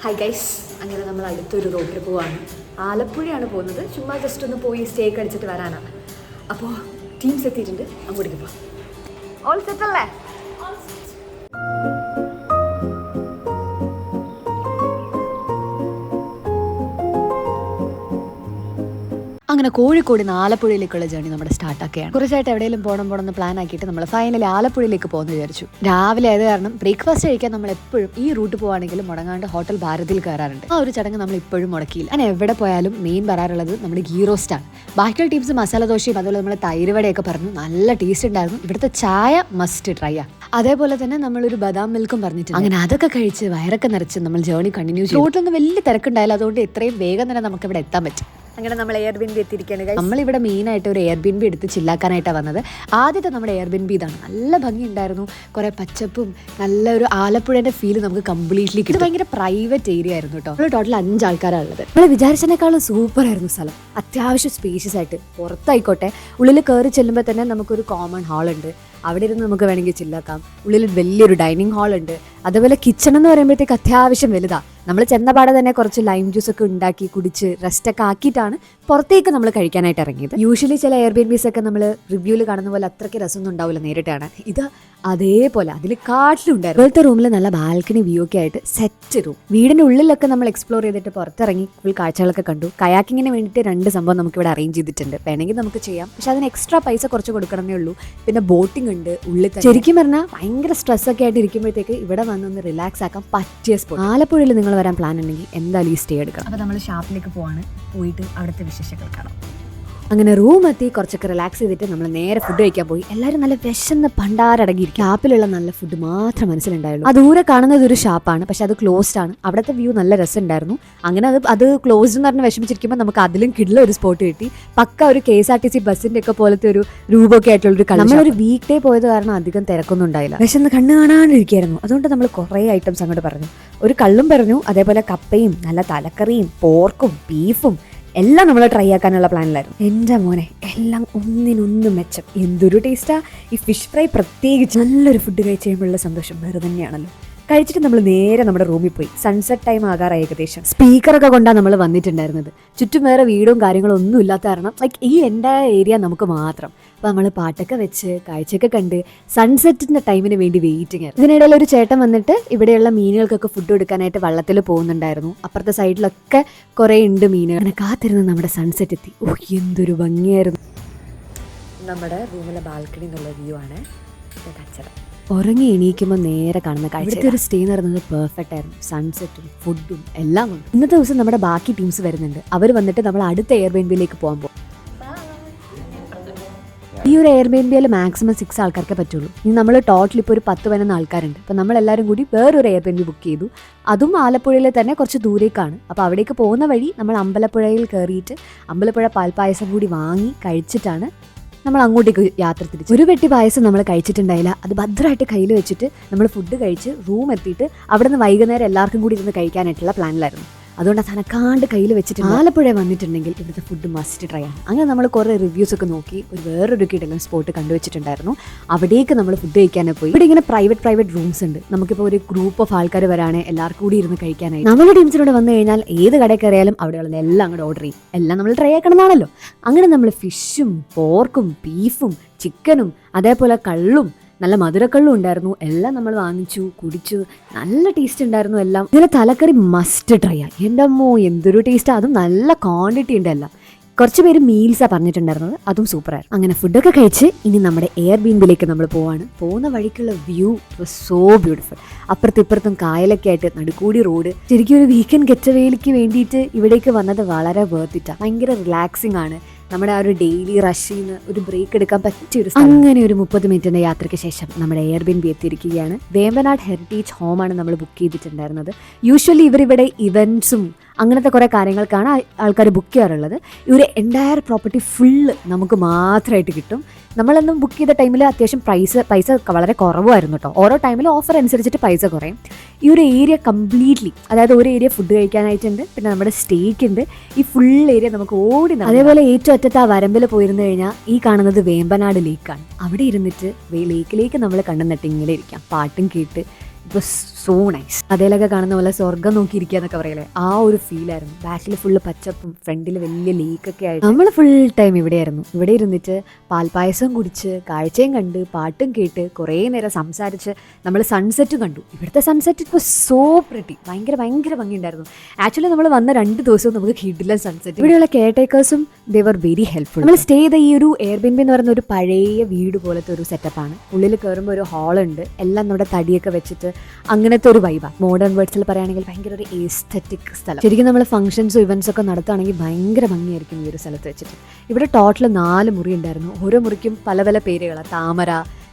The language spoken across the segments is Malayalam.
ഹായ് ഗൈസ്, അങ്ങനെ നമ്മൾ അടുത്തൊരു റോഡ് ട്രിപ്പ് പോവാണ്. ആലപ്പുഴയാണ് പോകുന്നത്. ചുമ്മാ ജസ്റ്റ് ഒന്ന് പോയി സ്റ്റേ ഒക്കെ അടിച്ചിട്ട് വരാനാണ്. അപ്പോൾ ടീംസ് എത്തിയിട്ടുണ്ട്, അങ്ങോട്ടേക്ക് പോവാം. ഓൾ സെറ്റ് അല്ലേ? അങ്ങനെ കോഴിക്കോട് നിന്ന് ആലപ്പുഴയിലേക്കുള്ള ജേർണി നമ്മുടെ സ്റ്റാർട്ടാക്കുകയാണ്. കുറച്ചായിട്ട് എവിടെയെങ്കിലും പോകണം പ്ലാൻ ആക്കിയിട്ട് നമ്മൾ ഫൈനലി ആലപ്പുഴയിലേക്ക് പോകുന്നു വിചാരിച്ചു. രാവിലെ ആയത് കാരണം ബ്രേക്ക്ഫാസ്റ്റ് കഴിക്കാൻ നമ്മൾ എപ്പോഴും ഈ റൂട്ട് പോവാണെങ്കിലും മുടങ്ങാണ്ട് ഹോട്ടൽ ഭാരതിയിൽ കയറാറുണ്ട്. ആ ഒരു ചടങ്ങ് നമ്മൾ ഇപ്പോഴും മുടക്കിയില്ല. അങ്ങനെ എവിടെ പോയാലും മെയിൻ പറയാറുള്ളത് നമ്മുടെ ഗീ റോസ്റ്റാണ്. ബാക്കിയുള്ള ടീംസ് മസാല ദോശയും അതുപോലെ നമ്മൾ തൈരുവടയൊക്കെ പറഞ്ഞു. നല്ല ടേസ്റ്റ് ഉണ്ടായിരുന്നു. ഇവിടുത്തെ ചായ മസ്റ്റ് ട്രൈ ആണ്. അതേപോലെ തന്നെ നമ്മളൊരു ബദാം മിൽക്കും പറഞ്ഞിട്ടുണ്ട്. അങ്ങനെ അതൊക്കെ കഴിച്ച് വയറൊക്കെ നിറച്ച് നമ്മൾ ജേർണി കണ്ടിന്യൂ ചെയ്യും. റോട്ടിലൊന്നും വലിയ തിരക്കുണ്ടായില്ല, അതുകൊണ്ട് എത്രയും വേഗം തന്നെ നമുക്ക് ഇവിടെ എത്താൻ പറ്റും. അങ്ങനെ നമ്മൾ എയർബിൻബി എത്തിയിരിക്കുകയാണ്. നമ്മളിവിടെ മെയിനായിട്ട് ഒരു എയർബിൻബി എടുത്ത് ചില്ലാക്കാനായിട്ടാണ് വന്നത്. ആദ്യത്തെ നമ്മുടെ എയർബിൻബി ഇതാണ്. നല്ല ഭംഗി ഉണ്ടായിരുന്നു, കുറേ പച്ചപ്പും നല്ലൊരു ആലപ്പുഴേൻ്റെ ഫീൽ നമുക്ക് കംപ്ലീറ്റ്ലി കിട്ടും. ഭയങ്കര പ്രൈവറ്റ് ഏരിയ ആയിരുന്നു കേട്ടോ. നമ്മൾ ടോട്ടൽ 5 ആൾക്കാരാണ് ഉള്ളത്. നമ്മൾ വിചാരിച്ചതിനേക്കാളും സൂപ്പറായിരുന്നു സ്ഥലം. അത്യാവശ്യം സ്പേഷ്യസ് ആയിട്ട്, പുറത്തായിക്കോട്ടെ ഉള്ളിൽ കയറി ചെല്ലുമ്പോൾ തന്നെ നമുക്കൊരു കോമൺ ഹാളുണ്ട്. അവിടെ ഇരുന്ന് നമുക്ക് വേണമെങ്കിൽ ചില്ലാക്കാം. ഉള്ളിൽ വലിയൊരു ഡൈനിങ് ഹാൾ ഉണ്ട്. അതുപോലെ കിച്ചൺ എന്ന് പറയുമ്പോഴത്തേക്ക് അത്യാവശ്യം വലുതാണ്. നമ്മൾ ചെന്ന പാടെ തന്നെ കുറച്ച് ലൈം ജ്യൂസ് ഒക്കെ ഉണ്ടാക്കി കുടിച്ച് റെസ്റ്റൊക്കെ ആക്കിയിട്ടാണ് പുറത്തേക്ക് നമ്മൾ കഴിക്കാനായിട്ട് ഇറങ്ങിയത്. യൂഷ്വലി ചില എയർബിൻബീസ് ഒക്കെ നമ്മൾ റിവ്യൂവിൽ കാണുന്ന പോലെ അത്രയ്ക്ക് രസമൊന്നും ഉണ്ടാവില്ല നേരിട്ടാണ്. ഇത് അതേപോലെ അതിൽ കാട്ടിലുണ്ടായിരുന്നു. ഇപ്പോഴത്തെ റൂമിൽ നല്ല ബാൽക്കണി വ്യൂ ഒക്കെ ആയിട്ട് സെറ്റ് റൂം. വീടിൻ്റെ ഉള്ളിലൊക്കെ നമ്മൾ എക്സ്പ്ലോർ ചെയ്തിട്ട് പുറത്തിറങ്ങി ഫുൾ കാഴ്ചകളൊക്കെ കണ്ടു. കയാക്കിങ്ങിന് വേണ്ടിയിട്ട് 2 സംഭവം നമുക്കിവിടെ അറേഞ്ച് ചെയ്തിട്ടുണ്ട്. വേണമെങ്കിൽ നമുക്ക് ചെയ്യാം, പക്ഷെ അതിന് എക്സ്ട്രാ പൈസ കുറച്ച് കൊടുക്കണമെന്നേ ഉള്ളൂ. പിന്നെ ബോട്ടിംഗ് ഉണ്ട് ഉള്ളിൽ. ശരിക്കും പറഞ്ഞാൽ ഭയങ്കര സ്ട്രെസ്സൊക്കെ ആയിട്ട് ഇരിക്കുമ്പോഴത്തേക്ക് ഇവിടെ വന്നൊന്ന് റിലാക്സ് ആക്കാൻ പറ്റിയ സ്പോട്ട്. ആലപ്പുഴയിൽ നിങ്ങൾ വരാൻ പ്ലാൻ ഉണ്ടെങ്കിൽ എന്തായാലും ഈ സ്റ്റേ എടുക്കണം. അപ്പോൾ നമ്മൾ ഷാപ്പിലേക്ക് പോയിട്ട് അവിടുത്തെ വിശേഷങ്ങൾ കാണാം. അങ്ങനെ റൂം എത്തി കുറച്ചൊക്കെ റിലാക്സ് ചെയ്തിട്ട് നമ്മൾ നേരെ ഫുഡ് കഴിക്കാൻ പോയി. എല്ലാവരും നല്ല വിശന്ന് പണ്ടാരടങ്ങിയിരിക്കും. ഷാപ്പിലുള്ള നല്ല ഫുഡ് മാത്രം മനസ്സിലുണ്ടായുള്ളൂ. അത് ദൂരെ കാണുന്നത് ഒരു ഷാപ്പാണ്, പക്ഷെ അത് ക്ലോസ്ഡ് ആണ്. അവിടുത്തെ വ്യൂ നല്ല രസമുണ്ടായിരുന്നു. അങ്ങനെ അത് ക്ലോസ്ഡ് എന്ന് പറഞ്ഞ് വിഷമിച്ചിരിക്കുമ്പോൾ നമുക്ക് അതിലും കിടില ഒരു സ്പോട്ട് കിട്ടി. പക്ക ഒരു KSRTC ബസ്സിന്റെ ഒക്കെ പോലത്തെ ഒരു രൂപമൊക്കെ ആയിട്ടുള്ളൊരു കളി. നമ്മളൊരു വീക്ക് ഡേ പോയത് കാരണം അധികം തിരക്കൊന്നും ഉണ്ടായില്ല. വിശന്ന് കണ്ണ് കാണാണ്ടിരിക്കുകയായിരുന്നു. അതുകൊണ്ട് നമ്മൾ കുറേ ഐറ്റംസ് അങ്ങോട്ട് പറഞ്ഞു. ഒരു കള്ളും പറഞ്ഞു, അതേപോലെ കപ്പയും നല്ല തലക്കറിയും പോർക്കും ബീഫും എല്ലാം നമ്മൾ ട്രൈ ആക്കാനുള്ള പ്ലാനിലായിരുന്നു. എൻ്റെ മോനെ എല്ലാം ഒന്നിനൊന്നും മെച്ചം. എന്തൊരു ടേസ്റ്റാ! ഈ ഫിഷ് ഫ്രൈ പ്രത്യേകിച്ച് നല്ലൊരു ഫുഡ് കഴിച്ച് കഴിയുമ്പോഴുള്ള സന്തോഷം വേറെ തന്നെയാണല്ലോ. കഴിച്ചിട്ട് നമ്മൾ നേരെ നമ്മുടെ റൂമിൽ പോയി. സൺസെറ്റ് ടൈം ആകാറായി ഏകദേശം. സ്പീക്കറൊക്കെ കൊണ്ടാണ് നമ്മൾ വന്നിട്ടുണ്ടായിരുന്നത്. ചുറ്റും വേറെ വീടും കാര്യങ്ങളും ഒന്നും ഇല്ലാത്ത കാരണം ഈ എൻ്റെ ഏരിയ നമുക്ക് മാത്രം. അപ്പോൾ നമ്മൾ പാട്ടൊക്കെ വെച്ച് കാഴ്ചയൊക്കെ കണ്ട് സൺസെറ്റിൻ്റെ ടൈമിന് വേണ്ടി വെയിറ്റിംഗ് ആയിരുന്നു. ഇതിനിടയിൽ ഒരു ചേട്ടൻ വന്നിട്ട് ഇവിടെയുള്ള മീനുകൾക്കൊക്കെ ഫുഡ് കൊടുക്കാനായിട്ട് വള്ളത്തിൽ പോകുന്നുണ്ടായിരുന്നു. അപ്പുറത്തെ സൈഡിലൊക്കെ കുറേ ഉണ്ട് മീനുകൾ. അങ്ങനെ കാത്തിരുന്ന് നമ്മുടെ സൺസെറ്റ് എത്തി. എന്തൊരു ഭംഗിയായിരുന്നു. നമ്മുടെ റൂമിലെ ബാൽക്കണി എന്നുള്ള വ്യൂ ആണ്. ഉറങ്ങി എണീക്കുമ്പോൾ നേരെ കാണുന്ന കാഴ്ച. ഇവിടുത്തെ ഒരു സ്റ്റേ എന്ന് പറയുന്നത് പെർഫെക്റ്റ് ആയിരുന്നു. സൺസെറ്റും ഫുഡും എല്ലാം കൊണ്ട്. ഇന്നത്തെ ദിവസം നമ്മുടെ ബാക്കി ടീംസ് വരുന്നുണ്ട്. അവർ വന്നിട്ട് നമ്മൾ അടുത്ത എയർബിൻബിയിലേക്ക് പോകാൻ പോകും. ഈ ഒരു എയർബിൻബിയിൽ മാക്സിമം 6 ആൾക്കാർക്കേ പറ്റുള്ളൂ. ഇനി നമ്മൾ ടോട്ടൽ ഇപ്പോൾ ഒരു 10-11 ആൾക്കാരുണ്ട്. അപ്പോൾ നമ്മളെല്ലാവരും കൂടി വേറൊരു എയർബിൻബി ബുക്ക് ചെയ്തു. അതും ആലപ്പുഴയിൽ തന്നെ കുറച്ച് ദൂരേക്കാണ്. അപ്പോൾ അവിടേക്ക് പോകുന്ന വഴി നമ്മൾ അമ്പലപ്പുഴയിൽ കയറിയിട്ട് അമ്പലപ്പുഴ പാൽപ്പായസം കൂടി വാങ്ങി കഴിച്ചിട്ടാണ് നമ്മൾ അങ്ങോട്ടേക്ക് യാത്ര തിരിച്ചു. ഒരു വെട്ടി പായസം നമ്മൾ കഴിച്ചിട്ടുണ്ടായില്ല. അത് ഭദ്രമായിട്ട് കയ്യിൽ വെച്ചിട്ട് നമ്മൾ ഫുഡ് കഴിച്ച് റൂം എത്തിയിട്ട് അവിടെ നിന്ന് വൈകുന്നേരം എല്ലാവർക്കും കൂടി ഇരുന്ന് കഴിക്കാനായിട്ടുള്ള പ്ലാനിലായിരുന്നു. അതുകൊണ്ട് തനക്കാണ്ട് കയ്യിൽ വെച്ചിട്ട് ആലപ്പുഴ വന്നിട്ടുണ്ടെങ്കിൽ ഇവിടുത്തെ ഫുഡ് മസ്റ്റ് ട്രൈ ആണ്. അങ്ങനെ നമ്മൾ കുറേ റിവ്യൂസ് ഒക്കെ നോക്കി വേറൊരു കിടലൻ സ്പോട്ട് കണ്ടുവച്ചിട്ടുണ്ടായിരുന്നു. അവിടേക്ക് നമ്മൾ ഫുഡ് കഴിക്കാനേ പോയി. ഇവിടെ ഇങ്ങനെ പ്രൈവറ്റ് റൂംസ് ഉണ്ട്. നമുക്കിപ്പോൾ ഒരു ഗ്രൂപ്പ് ഓഫ് ആൾക്കാർ വരാണേ എല്ലാവർക്കും കൂടി ഇരുന്ന് കഴിക്കാനായി. നമ്മുടെ ടീംസിനോട് വന്നു കഴിഞ്ഞാൽ ഏത് കടയിൽ കയറിയാലും അവിടെയുള്ള എല്ലാം അങ്ങോട്ട് ഓർഡർ ചെയ്യും. എല്ലാം നമ്മൾ ട്രൈ ആക്കണമെന്നാണല്ലോ. അങ്ങനെ നമ്മൾ ഫിഷും പോർക്കും ബീഫും ചിക്കനും അതേപോലെ കള്ളും നല്ല മധുരക്കള്ളും ഉണ്ടായിരുന്നു. എല്ലാം നമ്മൾ വാങ്ങിച്ചു കുടിച്ചു. നല്ല ടേസ്റ്റ് ഉണ്ടായിരുന്നു എല്ലാം. ഇതിലെ തലക്കറി മസ്റ്റ് ട്രൈ ആണ്. എൻ്റെ അമ്മോ എന്തൊരു ടേസ്റ്റാണ്! അതും നല്ല ക്വാണ്ടിറ്റി ഉണ്ട് എല്ലാം. കുറച്ച് പേര് മീൽസാണ് പറഞ്ഞിട്ടുണ്ടായിരുന്നത്, അതും സൂപ്പറായിരുന്നു. അങ്ങനെ ഫുഡൊക്കെ കഴിച്ച് ഇനി നമ്മുടെ എയർബിൻബിയിലേക്ക് നമ്മൾ പോവാണ്. പോകുന്ന വഴിക്കുള്ള വ്യൂ സോ ബ്യൂട്ടിഫുൾ. അപ്പുറത്തും കായലൊക്കെ ആയിട്ട് നടുക്കൂടി റോഡ്. ശരിക്കും ഒരു വീക്കെൻഡ് ഗെറ്റവേയിലേക്ക് വേണ്ടിയിട്ട് ഇവിടേക്ക് വന്നത് വളരെ വേർത്തിട്ടാണ്. ഭയങ്കര റിലാക്സിങ് ആണ്. നമ്മുടെ ആ ഒരു ഡെയിലി റഷിൽ നിന്ന് ഒരു ബ്രേക്ക് എടുക്കാൻ പറ്റിയൊരു സ്ഥലം. അങ്ങനെ ഒരു 30 മിനിറ്റിൻ്റെ യാത്രയ്ക്ക് ശേഷം നമ്മുടെ എയർബിൻബി എത്തിയിരിക്കുകയാണ്. വേമ്പനാട് ഹെറിറ്റേജ് ഹോമാണ് നമ്മൾ ബുക്ക് ചെയ്തിട്ടുണ്ടായിരുന്നത്. യൂഷ്വലി ഇവരിവിടെ ഇവൻറ്റ്സും അങ്ങനത്തെ കുറേ കാര്യങ്ങൾക്കാണ് ആൾക്കാർ ബുക്ക് ചെയ്യാറുള്ളത്. ഈ ഒരു എൻറ്റയർ പ്രോപ്പർട്ടി ഫുള്ള് നമുക്ക് മാത്രമായിട്ട് കിട്ടും. നമ്മളൊന്നും ബുക്ക് ചെയ്ത ടൈമിൽ അത്യാവശ്യം പൈസ വളരെ കുറവായിരുന്നു കേട്ടോ. ഓരോ ടൈമിൽ ഓഫർ അനുസരിച്ചിട്ട് പൈസ കുറയും. ഈ ഒരു ഏരിയ കംപ്ലീറ്റ്ലി, അതായത് ഒരു ഏരിയ ഫുഡ് കഴിക്കാനായിട്ടുണ്ട്, പിന്നെ നമ്മുടെ സ്റ്റേക്ക് ഉണ്ട്. ഈ ഫുൾ ഏരിയ നമുക്ക് ഓടി. അതേപോലെ ഏറ്റവും അറ്റത്ത് ആ വരമ്പിൽ പോയിരുന്നു കഴിഞ്ഞാൽ ഈ കാണുന്നത് വേമ്പനാട് ലേക്കാണ്. അവിടെ ഇരുന്നിട്ട് ലേക്കിലേക്ക് നമ്മൾ കണ്ണു നട്ടി ഇങ്ങനെ ഇരിക്കാം, പാട്ടും കേട്ട്. ഇപ്പോൾ സോ നൈസ്. അതിലൊക്കെ കാണുന്ന പോലെ സ്വർഗ്ഗം നോക്കിയിരിക്കുക എന്നൊക്കെ പറയല്ലേ, ആ ഒരു ഫീലായിരുന്നു. ബാക്കിൽ ഫുള്ള് പച്ചപ്പും ഫ്രണ്ടിൽ വലിയ ലേക്കൊക്കെ ആയിട്ട് നമ്മൾ ഫുൾ ടൈം ഇവിടെയായിരുന്നു. ഇവിടെ ഇരുന്നിട്ട് പാൽപ്പായസം കുടിച്ച് കാഴ്ചയും കണ്ട് പാട്ടും കേട്ട് കുറേ നേരം സംസാരിച്ച് നമ്മൾ സൺസെറ്റ് കണ്ടു. ഇവിടുത്തെ സൺസെറ്റ് ഇപ്പോൾ സോ പ്രിട്ടി, ഭയങ്കര ഭയങ്കര ഭംഗിയുണ്ടായിരുന്നു. ആക്ച്വലി നമ്മൾ വന്ന 2 ദിവസവും നമുക്ക് കിട്ടില്ല സൺസെറ്റ്. ഇവിടെയുള്ള കെയർ ടേക്കേഴ്സും ദേ വർ വെരി ഹെൽപ്ഫുൾ. നമ്മൾ സ്റ്റേ ചെയ്ത ഈ ഒരു എയർബിൻബി എന്ന് പറയുന്ന ഒരു പഴയ വീട് പോലത്തെ ഒരു സെറ്റപ്പാണ്. ഉള്ളിൽ കയറുമ്പോൾ ഒരു ഹാളുണ്ട്, എല്ലാം നമ്മുടെ തടിയൊക്കെ വെച്ചിട്ട് അങ്ങനത്തെ ഒരു വൈബാണ്. മോഡേൺ വേർഡ്സിൽ പറയുകയാണെങ്കിൽ ഭയങ്കര ഒരു എസ്തെറ്റിക് സ്ഥലം. ശരിക്കും നമ്മൾ ഫംഗ്ഷൻസും ഇവന്റ്സ് ഒക്കെ നടത്തുകയാണെങ്കിൽ ഭയങ്കര ഭംഗിയായിരിക്കും ഈ ഒരു സ്ഥലത്ത് വെച്ചിട്ട്. ഇവിടെ ടോട്ടൽ 4 മുറി ഉണ്ടായിരുന്നു. ഓരോ മുറിക്കും പല പല പേരുകളാണ്. താമര,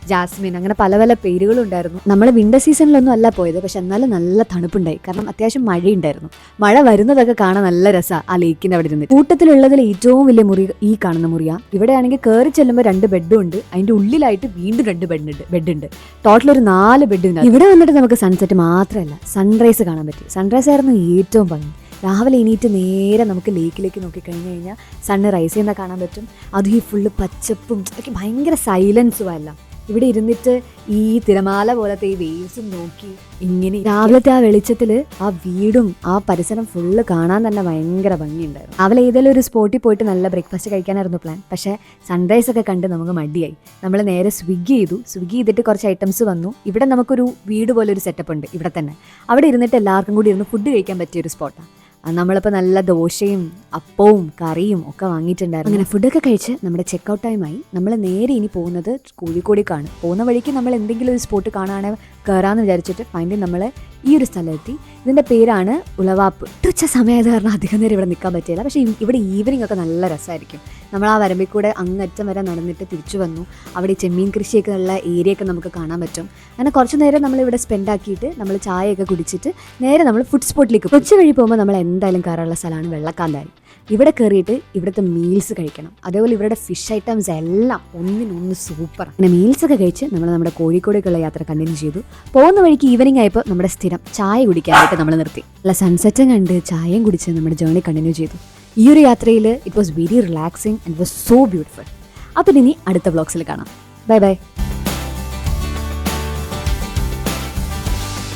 ജാസ്മിൻ, അങ്ങനെ പല പല പേരുകളുണ്ടായിരുന്നു. നമ്മൾ വിന്റർ സീസണിലൊന്നും അല്ല പോയത്, പക്ഷെ എന്നാലും നല്ല തണുപ്പുണ്ടായി. കാരണം അത്യാവശ്യം മഴയുണ്ടായിരുന്നു. മഴ വരുന്നതൊക്കെ കാണാൻ നല്ല രസമാണ് ആ ലേക്കിൻ്റെ അവിടെ ഇരുന്ന്. കൂട്ടത്തിലുള്ളതിൽ ഏറ്റവും വലിയ മുറി ഈ കാണുന്ന മുറിയാണ്. ഇവിടെയാണെങ്കിൽ കയറി ചെല്ലുമ്പോൾ 2 ബെഡും ഉണ്ട്, അതിൻ്റെ ഉള്ളിലായിട്ട് വീണ്ടും 2 ബെഡുണ്ട്. ടോട്ടൽ ഒരു 4 ബെഡ് ഉണ്ട്. ഇവിടെ വന്നിട്ട് നമുക്ക് സൺസെറ്റ് മാത്രമല്ല സൺറൈസ് കാണാൻ പറ്റി. സൺറൈസ് ആയിരുന്നു ഏറ്റവും ഭംഗി. രാവിലെ എണീറ്റ് നേരെ നമുക്ക് ലേക്കിലേക്ക് നോക്കിക്കഴിഞ്ഞ് കഴിഞ്ഞാൽ സണ്ണ് റൈസ് ചെയ്യുന്ന കാണാൻ പറ്റും. അതും ഈ ഫുള്ള് പച്ചപ്പും ഒക്കെ ഭയങ്കര സൈലൻസും എല്ലാം. ഇവിടെ ഇരുന്നിട്ട് ഈ തിരമാല പോലത്തെ ഈ വേവ്സും നോക്കി ഇങ്ങനെ രാവിലത്തെ ആ വെളിച്ചത്തിൽ ആ വീടും ആ പരിസരം ഫുള്ള് കാണാൻ തന്നെ ഭയങ്കര ഭംഗിയുണ്ടായിരുന്നു. രാവിലെ ഏതെങ്കിലും ഒരു സ്പോട്ടിൽ പോയിട്ട് നല്ല ബ്രേക്ക്ഫാസ്റ്റ് കഴിക്കാനായിരുന്നു പ്ലാൻ. പക്ഷേ സൺറൈസ് ഒക്കെ കണ്ട് നമുക്ക് മടിയായി. നമ്മൾ നേരെ സ്വിഗ്ഗി ചെയ്തിട്ട് കുറച്ച് ഐറ്റംസ് വന്നു. ഇവിടെ നമുക്കൊരു വീട് പോലെ ഒരു സെറ്റപ്പ് ഉണ്ട് ഇവിടെ തന്നെ. അവിടെ ഇരുന്നിട്ട് എല്ലാവർക്കും കൂടി ഇരുന്ന് ഫുഡ് കഴിക്കാൻ പറ്റിയൊരു സ്പോട്ടാണ്. നമ്മളിപ്പോൾ നല്ല ദോശയും അപ്പവും കറിയും ഒക്കെ വാങ്ങിയിട്ടുണ്ടായിരുന്നു. അങ്ങനെ ഫുഡൊക്കെ കഴിച്ച് നമ്മുടെ ചെക്കൗട്ട് ടൈമായി. നമ്മൾ നേരെ ഇനി പോകുന്നത് കോഴിക്കോടേക്കാണ്. പോകുന്ന വഴിക്ക് നമ്മൾ എന്തെങ്കിലും ഒരു സ്പോട്ട് കാണുകയാണെങ്കിൽ കയറാമെന്ന് വിചാരിച്ചിട്ട് ഫൈനലി നമ്മൾ ഈ ഒരു സ്ഥലമെത്തി. ഇതിൻ്റെ പേരാണ് ഉളവാപ്പ്. ഉച്ച സമയമായത് കാരണം അധികം നേരം ഇവിടെ നിൽക്കാൻ പറ്റില്ല. പക്ഷേ ഇവിടെ ഈവനിങ് ഒക്കെ നല്ല രസമായിരിക്കും. നമ്മൾ ആ വരമ്പിൽ കൂടെ അങ്ങറ്റം വരെ നടന്നിട്ട് തിരിച്ചു വന്നു. അവിടെ ചെമ്മീൻ കൃഷിയൊക്കെ ഉള്ള ഏരിയയൊക്കെ നമുക്ക് കാണാൻ പറ്റും. അങ്ങനെ കുറച്ച് നേരം നമ്മളിവിടെ സ്പെൻഡ് ആക്കിയിട്ട് നമ്മൾ ചായയൊക്കെ കുടിച്ചിട്ട് നേരെ നമ്മൾ ഫുഡ് സ്പോട്ടിലേക്ക് കൊച്ചു വഴി പോകുമ്പോൾ നമ്മൾ എന്തായാലും കയറാനുള്ള സ്ഥലമാണ് വെള്ളക്കാന്താരി. ഇവിടെ കയറിയിട്ട് ഇവിടുത്തെ മീൽസ് കഴിക്കണം. അതേപോലെ ഇവരുടെ ഫിഷ് ഐറ്റംസ് എല്ലാം ഒന്നിനൊന്ന് സൂപ്പർ. അങ്ങനെ മീൽസൊക്കെ കഴിച്ച് നമ്മൾ നമ്മുടെ കോഴിക്കോടേക്കുള്ള യാത്ര കണ്ടിന്യൂ ചെയ്തു. പോകുന്ന വഴിക്ക് ഈവനിങ് ആയപ്പോൾ നമ്മുടെ സ്ഥിരം ചായ കുടിക്കാനായിട്ട് നമ്മൾ നിർത്തി. നല്ല സൺസെറ്റും കണ്ട് ചായയും കുടിച്ച് നമ്മുടെ ജേർണി കണ്ടിന്യൂ ചെയ്തു. ഈ ഒരു യാത്രയിൽ it was very relaxing and was so beautiful. അപ്പം ഇനി അടുത്ത വ്ളോഗ്സിൽ കാണാം. Bye bye.